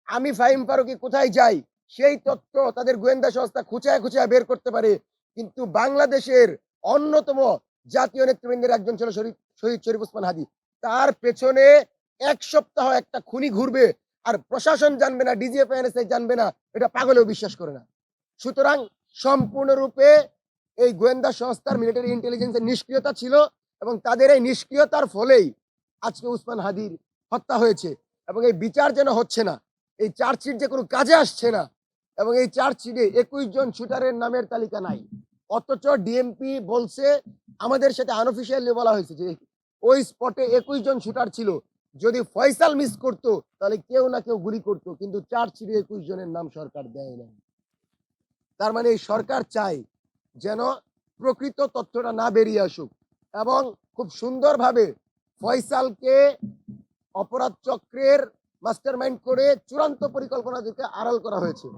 আমি ফাহিম ফারুকী কোথায় যাই সেই তথ্য তাদের গোয়েন্দা সংস্থা খুঁচায় খুঁচায় বের করতে পারে। কিন্তু বাংলাদেশের অন্যতম জাতীয় নেতৃবৃন্দের একজন ছিল শহীদ শরীফ ওসমান হাদি। তার পেছনে ১ সপ্তাহ একটা খুনি ঘুরবে আর প্রশাসন জানবে না, ডিজিএফআইএনএসআই জানবে না, এটা পাগলেও বিশ্বাস করে না। সুতরাং সম্পূর্ণরূপে এই গোয়েন্দা সংস্থার মিলিটারি ইন্টেলিজেন্সের নিষ্ক্রিয়তা ছিল এবং তাদের এই নিষ্ক্রিয়তার ফলেই আজকে ওসমান হাদির হত্যা হয়েছে এবং এই বিচার যেন হচ্ছে না। এই চার্জশিট যে কোনো কাজে আসছে না এবং এই চার্জশিটে ২১ জন শুটারের নামের তালিকা নাই। অথচ ডিএমপি বলছে, আমাদের সাথে আনঅফিশিয়ালি বলা হয়েছে যে ওই স্পটে ২১ জন শুটার ছিল। যদি ফয়সাল মিস করতো তাহলে কেউ না কেউ গুলি করতো, কিন্তু চার্জশিটে ২১ জনের নাম সরকার দেয় না। তার মানে এই সরকার চায় যেন প্রকৃত তথ্যটা না বেরিয়ে আসুক এবং খুব সুন্দরভাবে ফয়সালকে অপরাধ চক্রের মাস্টারমাইন্ড করে চূড়ান্ত পরিকল্পনা থেকে আড়াল করা হয়েছে।